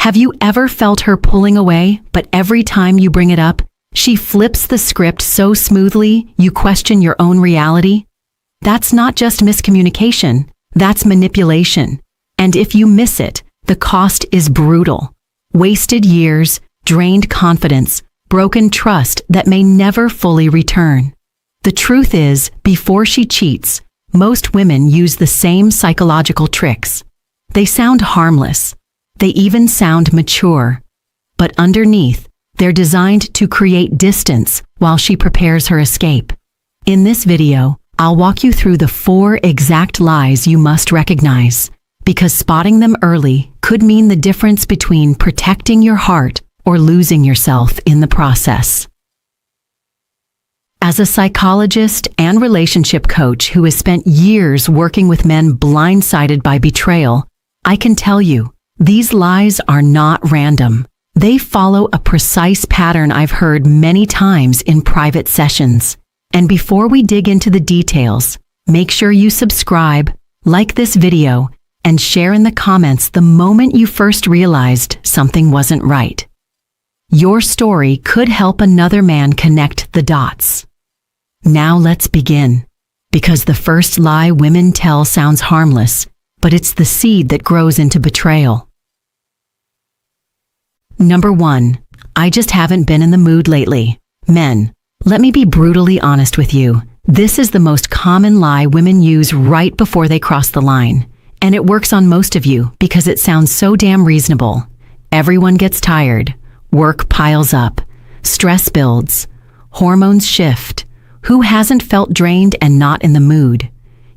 Have you ever felt her pulling away, but every time you bring it up, she flips the script so smoothly you question your own reality? That's not just miscommunication, that's manipulation. And if you miss it, the cost is brutal. Wasted years, drained confidence, broken trust that may never fully return. The truth is, before she cheats, most women use the same psychological tricks. They sound harmless. They even sound mature. But underneath, they're designed to create distance while she prepares her escape. In this video, I'll walk you through the 4 exact lies you must recognize, because spotting them early could mean the difference between protecting your heart or losing yourself in the process. As a psychologist and relationship coach who has spent years working with men blindsided by betrayal, I can tell you, these lies are not random. They follow a precise pattern I've heard many times in private sessions. And before we dig into the details, make sure you subscribe, like this video, and share in the comments the moment you first realized something wasn't right. Your story could help another man connect the dots. Now let's begin. Because the first lie women tell sounds harmless, but it's the seed that grows into betrayal. Number 1. I just haven't been in the mood lately. Men, let me be brutally honest with you. This is the most common lie women use right before they cross the line. And it works on most of you because it sounds so damn reasonable. Everyone gets tired. Work piles up. Stress builds. Hormones shift. Who hasn't felt drained and not in the mood?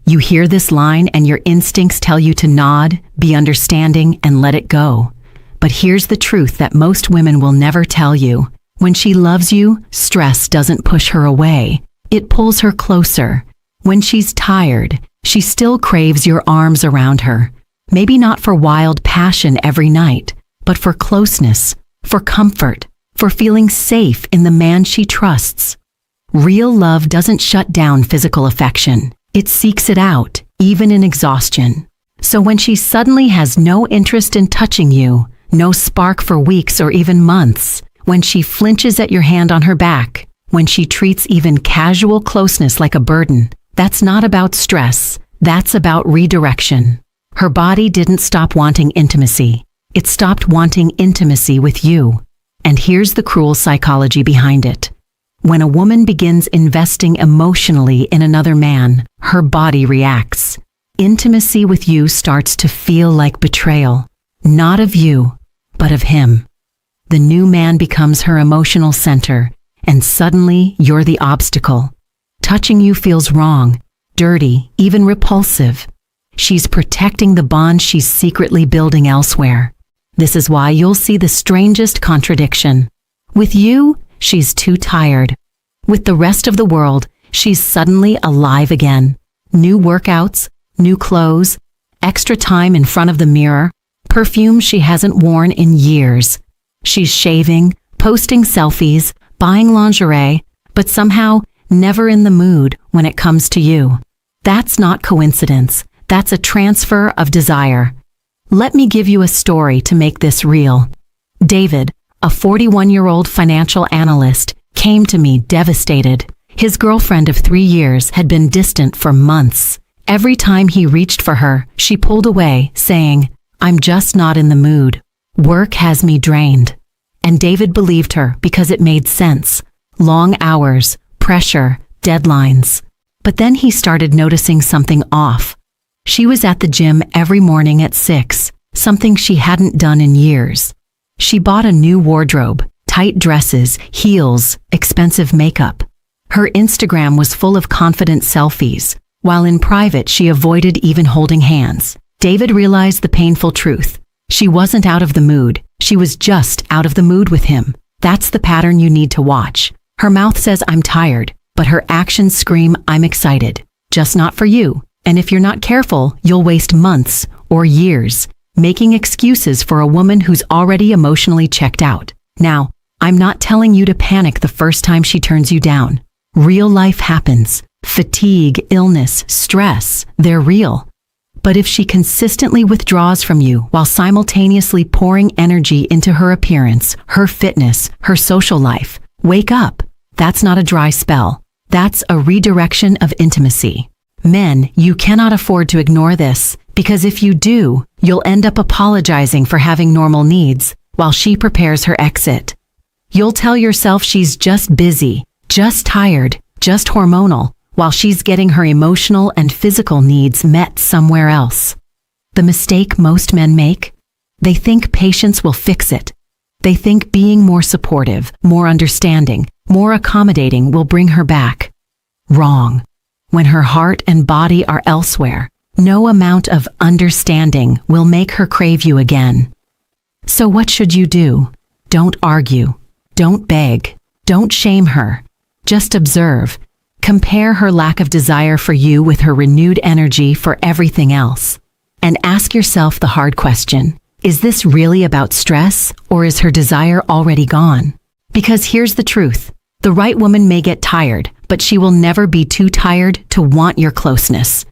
You hear this line and your instincts tell you to nod, be understanding, and let it go. But here's the truth that most women will never tell you. When she loves you, stress doesn't push her away. It pulls her closer. When she's tired, she still craves your arms around her. Maybe not for wild passion every night, but for closeness, for comfort, for feeling safe in the man she trusts. Real love doesn't shut down physical affection. It seeks it out, even in exhaustion. So when she suddenly has no interest in touching you, no spark for weeks or even months, when she flinches at your hand on her back, when she treats even casual closeness like a burden, that's not about stress, that's about redirection. Her body didn't stop wanting intimacy. It stopped wanting intimacy with you. And here's the cruel psychology behind it. When a woman begins investing emotionally in another man, her body reacts. Intimacy with you starts to feel like betrayal, not of you, but of him. The new man becomes her emotional center, and suddenly you're the obstacle. Touching you feels wrong, dirty, even repulsive. She's protecting the bond she's secretly building elsewhere. This is why you'll see the strangest contradiction. With you, she's too tired. With the rest of the world, she's suddenly alive again. New workouts, new clothes, extra time in front of the mirror, perfume she hasn't worn in years. She's shaving, posting selfies, buying lingerie, but somehow never in the mood when it comes to you. That's not coincidence. That's a transfer of desire. Let me give you a story to make this real. David, a 41-year-old financial analyst, came to me devastated. His girlfriend of 3 years had been distant for months. Every time he reached for her, she pulled away, saying, "I'm just not in the mood. Work has me drained." And David believed her because it made sense. Long hours, pressure, deadlines. But then he started noticing something off. She was at the gym every morning at 6, something she hadn't done in years. She bought a new wardrobe, tight dresses, heels, expensive makeup. Her Instagram was full of confident selfies, while in private she avoided even holding hands. David realized the painful truth. She wasn't out of the mood, she was just out of the mood with him. That's the pattern you need to watch. Her mouth says, "I'm tired," but her actions scream, "I'm excited." Just not for you. And if you're not careful, you'll waste months or years making excuses for a woman who's already emotionally checked out. Now, I'm not telling you to panic the first time she turns you down. Real life happens. Fatigue, illness, stress, they're real. But if she consistently withdraws from you while simultaneously pouring energy into her appearance, her fitness, her social life, wake up. That's not a dry spell. That's a redirection of intimacy. Men, you cannot afford to ignore this, because if you do, you'll end up apologizing for having normal needs while she prepares her exit. You'll tell yourself she's just busy, just tired, just hormonal, while she's getting her emotional and physical needs met somewhere else. The mistake most men make? They think patience will fix it. They think being more supportive, more understanding, more accommodating will bring her back. Wrong. When her heart and body are elsewhere, no amount of understanding will make her crave you again. So what should you do? Don't argue. Don't beg. Don't shame her. Just observe. Compare her lack of desire for you with her renewed energy for everything else. And ask yourself the hard question. Is this really about stress, or is her desire already gone? Because here's the truth. The right woman may get tired, but she will never be too tired to want your closeness.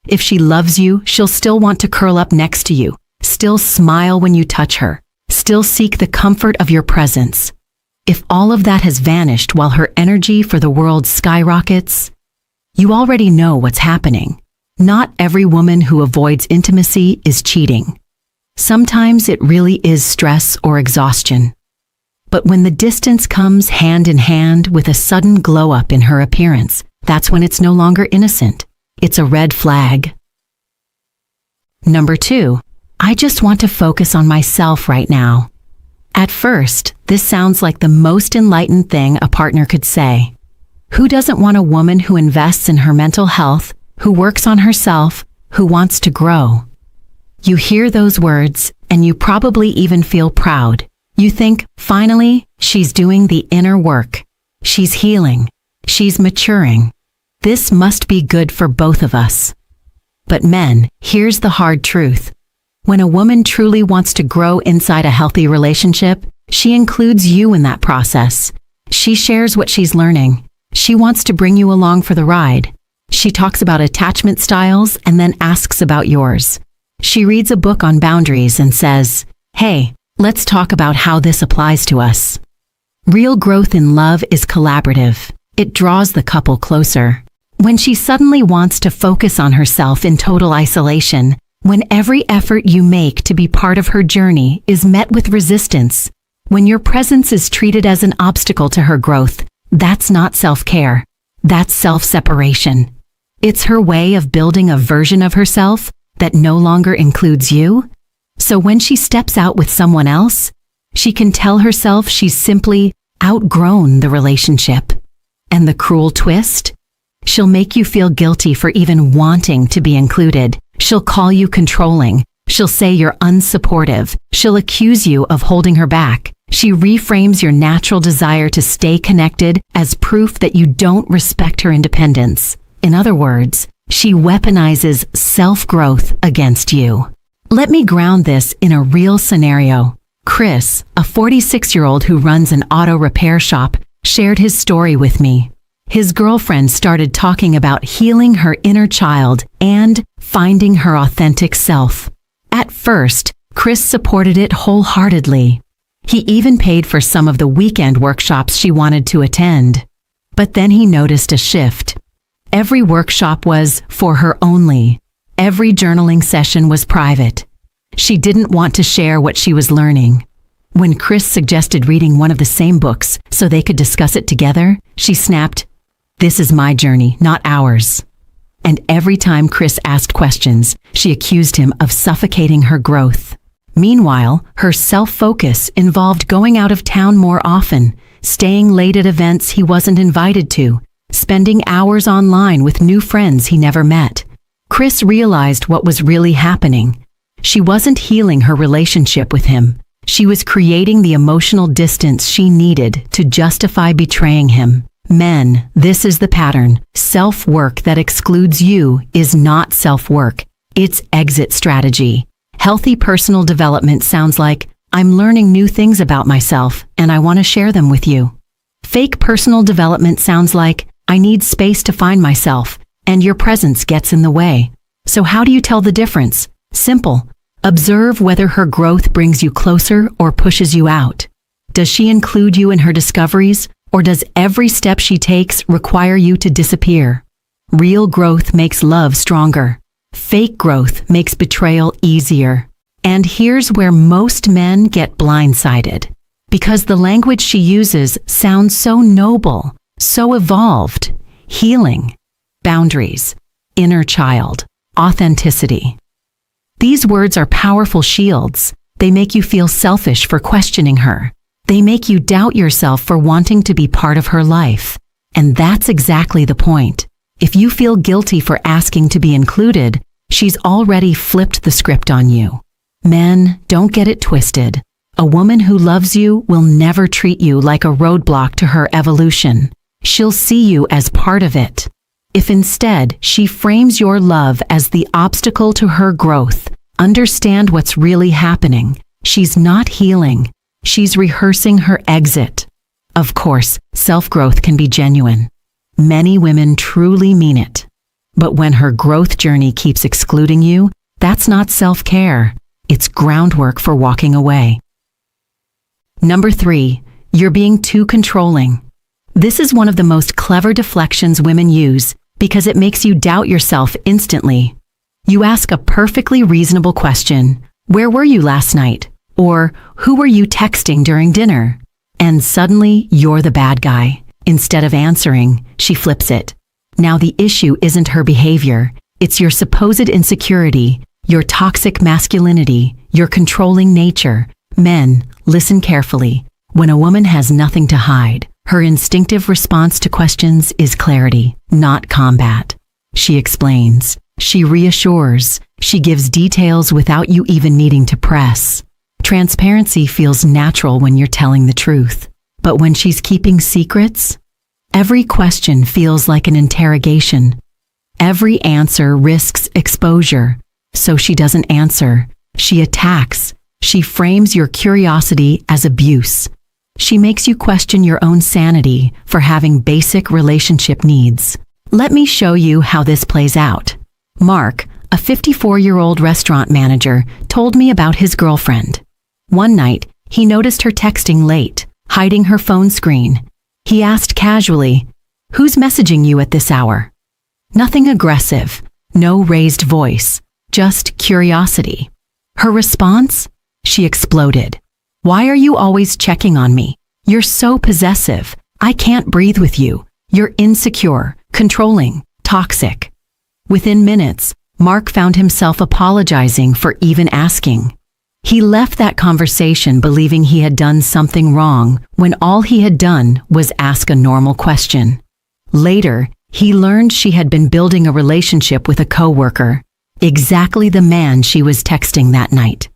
If she loves you, she'll still want to curl up next to you, still smile when you touch her, still seek the comfort of your presence. If all of that has vanished while her energy for the world skyrockets, you already know what's happening. Not every woman who avoids intimacy is cheating. Sometimes it really is stress or exhaustion. But when the distance comes hand in hand with a sudden glow-up in her appearance, that's when it's no longer innocent. It's a red flag. Number 2, I just want to focus on myself right now. At first, this sounds like the most enlightened thing a partner could say. Who doesn't want a woman who invests in her mental health, who works on herself, who wants to grow? You hear those words, and you probably even feel proud. You think, finally, she's doing the inner work. She's healing. She's maturing. This must be good for both of us. But men, here's the hard truth. When a woman truly wants to grow inside a healthy relationship, she includes you in that process. She shares what she's learning. She wants to bring you along for the ride. She talks about attachment styles and then asks about yours. She reads a book on boundaries and says, "Hey, let's talk about how this applies to us." Real growth in love is collaborative. It draws the couple closer. When she suddenly wants to focus on herself in total isolation, when every effort you make to be part of her journey is met with resistance, when your presence is treated as an obstacle to her growth, that's not self-care. That's self-separation. It's her way of building a version of herself that no longer includes you. So when she steps out with someone else, she can tell herself she's simply outgrown the relationship. And the cruel twist? She'll make you feel guilty for even wanting to be included. She'll call you controlling. She'll say you're unsupportive. She'll accuse you of holding her back. She reframes your natural desire to stay connected as proof that you don't respect her independence. In other words, she weaponizes self-growth against you. Let me ground this in a real scenario. Chris, a 46-year-old who runs an auto repair shop, shared his story with me. His girlfriend started talking about healing her inner child and finding her authentic self. At first, Chris supported it wholeheartedly. He even paid for some of the weekend workshops she wanted to attend. But then he noticed a shift. Every workshop was for her only. Every journaling session was private. She didn't want to share what she was learning. When Chris suggested reading one of the same books so they could discuss it together, she snapped, "This is my journey, not ours." And every time Chris asked questions, she accused him of suffocating her growth. Meanwhile, her self-focus involved going out of town more often, staying late at events he wasn't invited to, spending hours online with new friends he never met. Chris realized what was really happening. She wasn't healing her relationship with him. She was creating the emotional distance she needed to justify betraying him. Men, this is the pattern. Self-work that excludes you is not self-work. It's exit strategy. Healthy personal development sounds like, "I'm learning new things about myself, and I want to share them with you." Fake personal development sounds like, "I need space to find myself, and your presence gets in the way." So how do you tell the difference? Simple. Observe whether her growth brings you closer or pushes you out. Does she include you in her discoveries, or does every step she takes require you to disappear? Real growth makes love stronger. Fake growth makes betrayal easier. And here's where most men get blindsided. Because the language she uses sounds so noble, so evolved, healing, boundaries, inner child, authenticity. These words are powerful shields. They make you feel selfish for questioning her. They make you doubt yourself for wanting to be part of her life. And that's exactly the point. If you feel guilty for asking to be included, she's already flipped the script on you. Men, don't get it twisted. A woman who loves you will never treat you like a roadblock to her evolution. She'll see you as part of it. If instead she frames your love as the obstacle to her growth, understand what's really happening. She's not healing. She's rehearsing her exit. Of course, self-growth can be genuine. Many women truly mean it. But when her growth journey keeps excluding you, that's not self-care. It's groundwork for walking away. Number 3, you're being too controlling. This is one of the most clever deflections women use because it makes you doubt yourself instantly. You ask a perfectly reasonable question, "Where were you last night?" Or, "Who were you texting during dinner?" And suddenly you're the bad guy. Instead of answering, she flips it. Now the issue isn't her behavior, it's your supposed insecurity, your toxic masculinity, your controlling nature. Men, listen carefully. When a woman has nothing to hide, her instinctive response to questions is clarity, not combat. She explains, she reassures, she gives details without you even needing to press. Transparency feels natural when you're telling the truth. But when she's keeping secrets, every question feels like an interrogation. Every answer risks exposure. So she doesn't answer. She attacks. She frames your curiosity as abuse. She makes you question your own sanity for having basic relationship needs. Let me show you how this plays out. Mark, a 54-year-old restaurant manager, told me about his girlfriend. One night, he noticed her texting late, hiding her phone screen. He asked casually, "Who's messaging you at this hour?" Nothing aggressive, no raised voice, just curiosity. Her response? She exploded. "Why are you always checking on me? You're so possessive. I can't breathe with you. You're insecure, controlling, toxic." Within minutes, Mark found himself apologizing for even asking. He left that conversation believing he had done something wrong when all he had done was ask a normal question. Later, he learned she had been building a relationship with a coworker, exactly the man she was texting that night.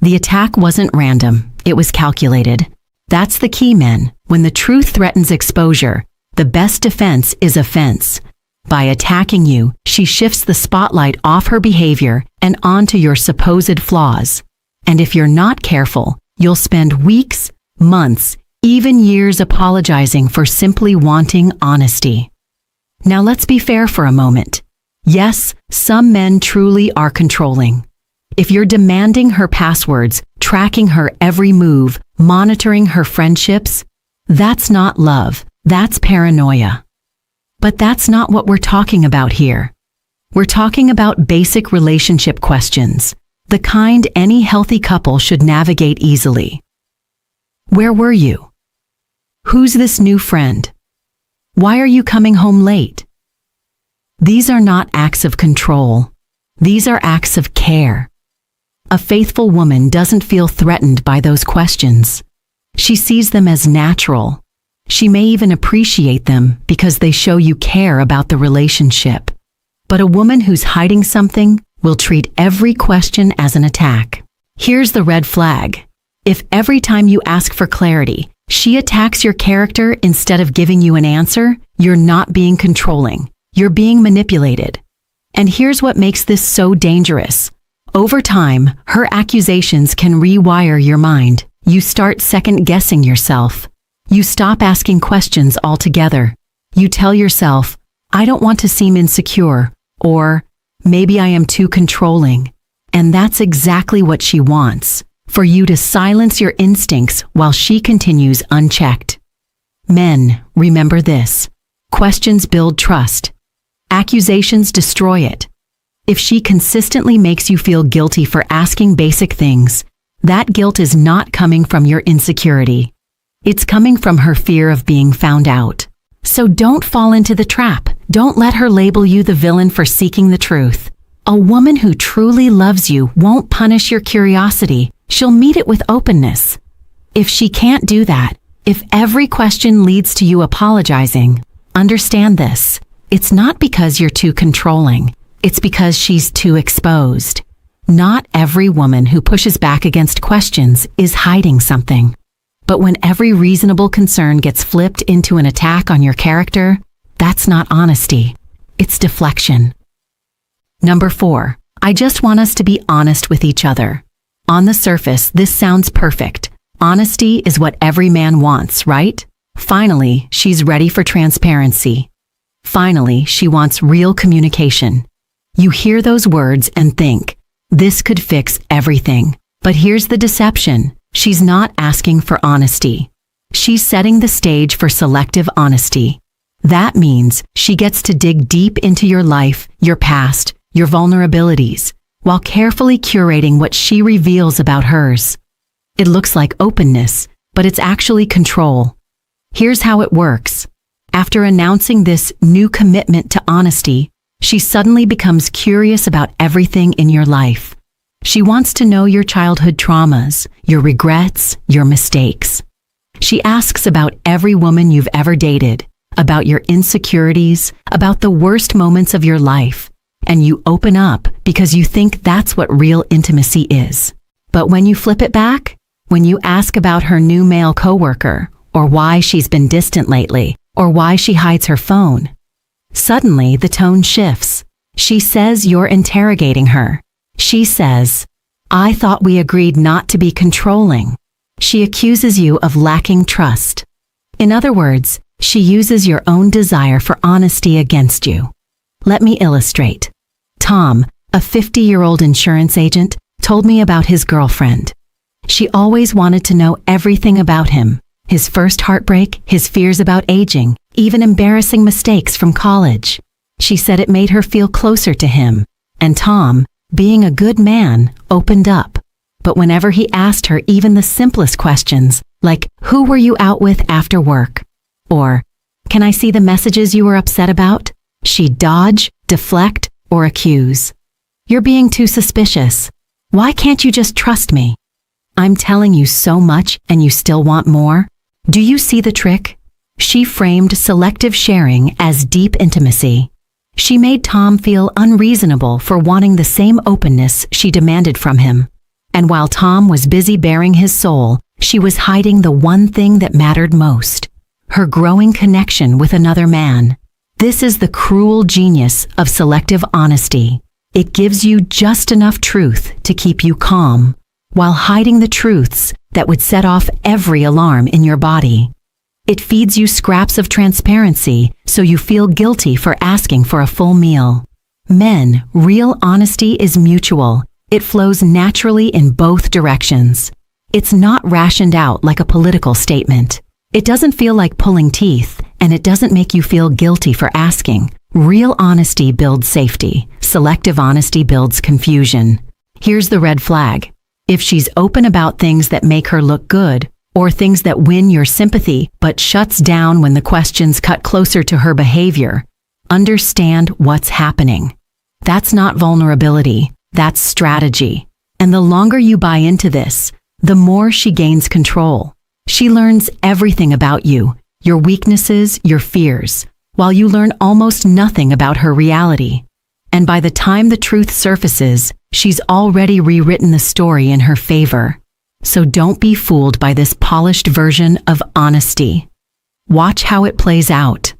The attack wasn't random, it was calculated. That's the key, men. When the truth threatens exposure, the best defense is offense. By attacking you, she shifts the spotlight off her behavior and onto your supposed flaws. And if you're not careful, you'll spend weeks, months, even years apologizing for simply wanting honesty. Now let's be fair for a moment. Yes, some men truly are controlling. If you're demanding her passwords, tracking her every move, monitoring her friendships, that's not love, that's paranoia. But that's not what we're talking about here. We're talking about basic relationship questions, the kind any healthy couple should navigate easily. Where were you? Who's this new friend? Why are you coming home late? These are not acts of control. These are acts of care. A faithful woman doesn't feel threatened by those questions. She sees them as natural. She may even appreciate them because they show you care about the relationship. But a woman who's hiding something will treat every question as an attack. Here's the red flag. If every time you ask for clarity, she attacks your character instead of giving you an answer, you're not being controlling. You're being manipulated. And here's what makes this so dangerous. Over time, her accusations can rewire your mind. You start second-guessing yourself. You stop asking questions altogether. You tell yourself, "I don't want to seem insecure," or Maybe I am too controlling. And that's exactly what she wants, for you to silence your instincts while she continues unchecked. Men, remember this. Questions build trust. Accusations destroy it. If she consistently makes you feel guilty for asking basic things, that guilt is not coming from your insecurity. It's coming from her fear of being found out. So don't fall into the trap. Don't let her label you the villain for seeking the truth. A woman who truly loves you won't punish your curiosity. She'll meet it with openness. If she can't do that, if every question leads to you apologizing, understand this. It's not because you're too controlling. It's because she's too exposed. Not every woman who pushes back against questions is hiding something. But when every reasonable concern gets flipped into an attack on your character, that's not honesty. It's deflection. Number 4, I just want us to be honest with each other. On the surface, this sounds perfect. Honesty is what every man wants, right? Finally, she's ready for transparency. Finally, she wants real communication. You hear those words and think, this could fix everything. But here's the deception. She's not asking for honesty. She's setting the stage for selective honesty. That means she gets to dig deep into your life, your past, your vulnerabilities, while carefully curating what she reveals about hers. It looks like openness, but it's actually control. Here's how it works. After announcing this new commitment to honesty, she suddenly becomes curious about everything in your life. She wants to know your childhood traumas, your regrets, your mistakes. She asks about every woman you've ever dated, about your insecurities, about the worst moments of your life, and you open up because you think that's what real intimacy is. But when you flip it back, when you ask about her new male coworker, or why she's been distant lately, or why she hides her phone, suddenly the tone shifts. She says you're interrogating her. She says, I thought we agreed not to be controlling. She accuses you of lacking trust. In other words, she uses your own desire for honesty against you. Let me illustrate. Tom, a 50-year-old insurance agent, told me about his girlfriend. She always wanted to know everything about him. His first heartbreak, his fears about aging, even embarrassing mistakes from college. She said it made her feel closer to him. And Tom, being a good man, opened up. But whenever he asked her even the simplest questions, like, who were you out with after work? Or, can I see the messages you were upset about? She'd dodge, deflect, or accuse. You're being too suspicious. Why can't you just trust me? I'm telling you so much and you still want more? Do you see the trick? She framed selective sharing as deep intimacy. She made Tom feel unreasonable for wanting the same openness she demanded from him. And while Tom was busy bearing his soul, she was hiding the one thing that mattered most: her growing connection with another man. This is the cruel genius of selective honesty. It gives you just enough truth to keep you calm, while hiding the truths that would set off every alarm in your body. It feeds you scraps of transparency so you feel guilty for asking for a full meal. Men, real honesty is mutual. It flows naturally in both directions. It's not rationed out like a political statement. It doesn't feel like pulling teeth, and it doesn't make you feel guilty for asking. Real honesty builds safety. Selective honesty builds confusion. Here's the red flag. If she's open about things that make her look good, or things that win your sympathy but shuts down when the questions cut closer to her behavior, understand what's happening. That's not vulnerability, that's strategy. And the longer you buy into this, the more she gains control. She learns everything about you, your weaknesses, your fears, while you learn almost nothing about her reality. And by the time the truth surfaces, she's already rewritten the story in her favor. So don't be fooled by this polished version of honesty. Watch how it plays out.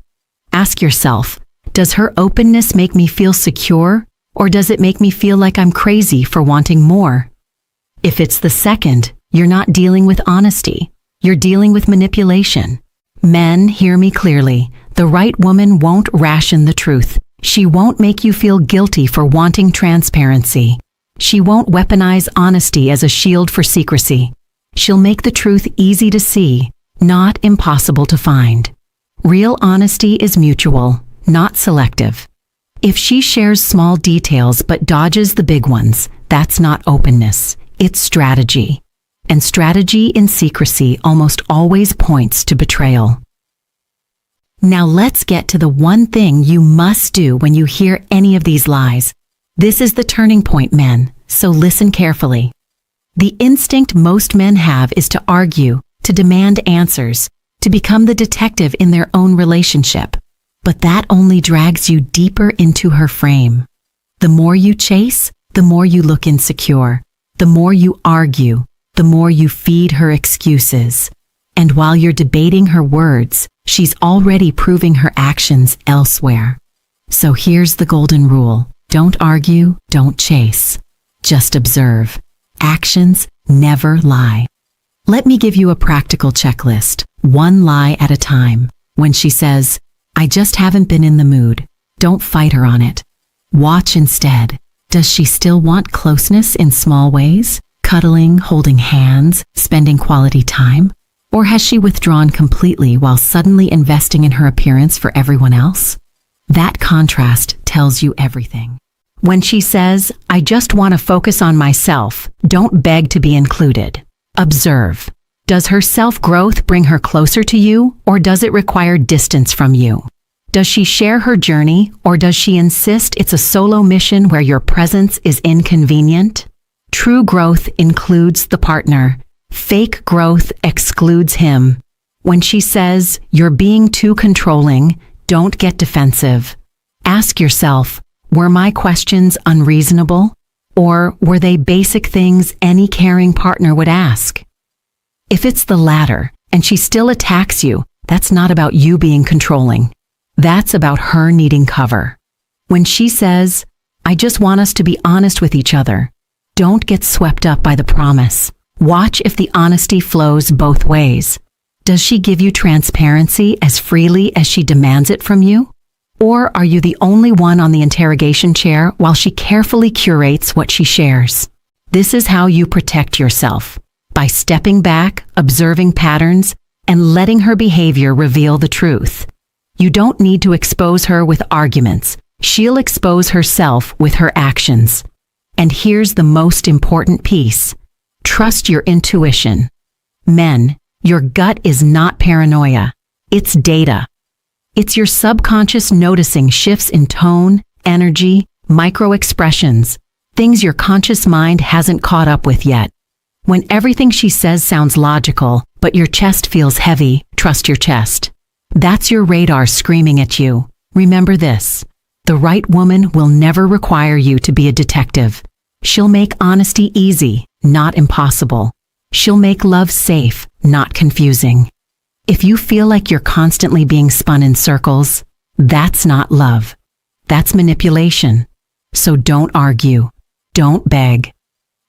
Ask yourself, does her openness make me feel secure, or does it make me feel like I'm crazy for wanting more? If it's the second, you're not dealing with honesty. You're dealing with manipulation. Men, hear me clearly. The right woman won't ration the truth. She won't make you feel guilty for wanting transparency. She won't weaponize honesty as a shield for secrecy. She'll make the truth easy to see, not impossible to find. Real honesty is mutual, not selective. If she shares small details but dodges the big ones, that's not openness, it's strategy. And strategy in secrecy almost always points to betrayal. Now let's get to the one thing you must do when you hear any of these lies. This is the turning point, men, so listen carefully. The instinct most men have is to argue, to demand answers, to become the detective in their own relationship. But that only drags you deeper into her frame. The more you chase, the more you look insecure. The more you argue, the more you feed her excuses. And while you're debating her words, she's already proving her actions elsewhere. So here's the golden rule. Don't argue, don't chase. Just observe. Actions never lie. Let me give you a practical checklist, one lie at a time. When she says, "I just haven't been in the mood," don't fight her on it. Watch instead. Does she still want closeness in small ways? Cuddling, holding hands, spending quality time? Or has she withdrawn completely while suddenly investing in her appearance for everyone else? That contrast tells you everything. When she says, "I just want to focus on myself," don't beg to be included. Observe. Does her self-growth bring her closer to you, or does it require distance from you? Does she share her journey, or does she insist it's a solo mission where your presence is inconvenient? True growth includes the partner. Fake growth excludes him. When she says, "You're being too controlling," don't get defensive. Ask yourself, were my questions unreasonable? Or were they basic things any caring partner would ask? If it's the latter, and she still attacks you, that's not about you being controlling. That's about her needing cover. When she says, "I just want us to be honest with each other," don't get swept up by the promise. Watch if the honesty flows both ways. Does she give you transparency as freely as she demands it from you? Or are you the only one on the interrogation chair while she carefully curates what she shares? This is how you protect yourself, by stepping back, observing patterns, and letting her behavior reveal the truth. You don't need to expose her with arguments. She'll expose herself with her actions. And here's the most important piece. Trust your intuition. Men, your gut is not paranoia. It's data. It's your subconscious noticing shifts in tone, energy, micro-expressions, things your conscious mind hasn't caught up with yet. When everything she says sounds logical, but your chest feels heavy, trust your chest. That's your radar screaming at you. Remember this. The right woman will never require you to be a detective. She'll make honesty easy, not impossible. She'll make love safe, not confusing. If you feel like you're constantly being spun in circles, that's not love. That's manipulation. So don't argue. Don't beg.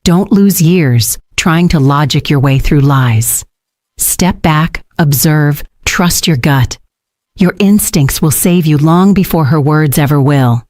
Don't lose years trying to logic your way through lies. Step back, observe, trust your gut. Your instincts will save you long before her words ever will.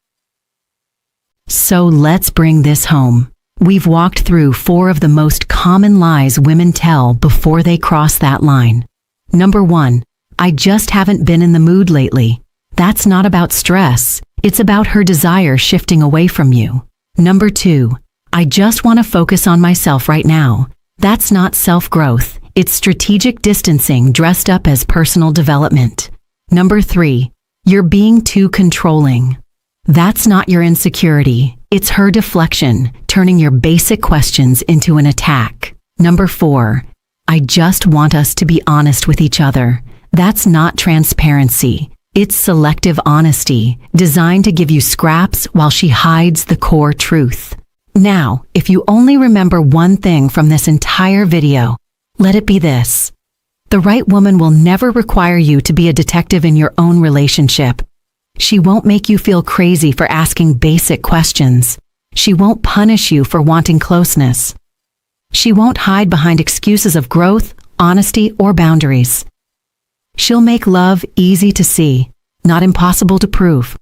So let's bring this home. We've walked through 4 of the most common lies women tell before they cross that line. Number 1, "I just haven't been in the mood lately." That's not about stress. It's about her desire shifting away from you. Number 2, "I just want to focus on myself right now." That's not self-growth. It's strategic distancing dressed up as personal development. Number 3, "You're being too controlling." That's not your insecurity. It's her deflection, turning your basic questions into an attack. Number 4, "I just want us to be honest with each other." That's not transparency. It's selective honesty, designed to give you scraps while she hides the core truth. Now, if you only remember one thing from this entire video, let it be this. The right woman will never require you to be a detective in your own relationship. She won't make you feel crazy for asking basic questions. She won't punish you for wanting closeness. She won't hide behind excuses of growth, honesty, or boundaries. She'll make love easy to see, not impossible to prove.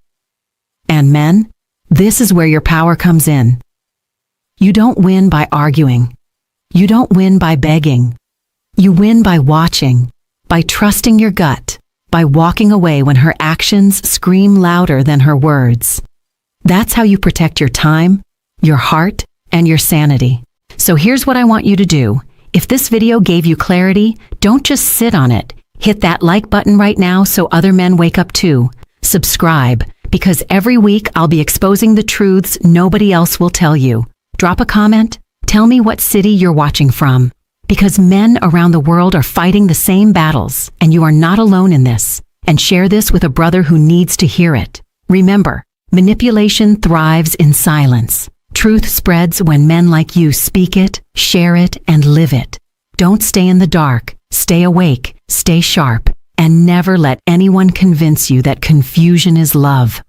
And men, this is where your power comes in. You don't win by arguing. You don't win by begging. You win by watching, by trusting your gut, by walking away when her actions scream louder than her words. That's how you protect your time, your heart, and your sanity. So here's what I want you to do. If this video gave you clarity, don't just sit on it. Hit that like button right now so other men wake up too. Subscribe, because every week I'll be exposing the truths nobody else will tell you. Drop a comment. Tell me what city you're watching from. Because men around the world are fighting the same battles, and you are not alone in this. And share this with a brother who needs to hear it. Remember, manipulation thrives in silence. Truth spreads when men like you speak it, share it, and live it. Don't stay in the dark. Stay awake, stay sharp, and never let anyone convince you that confusion is love.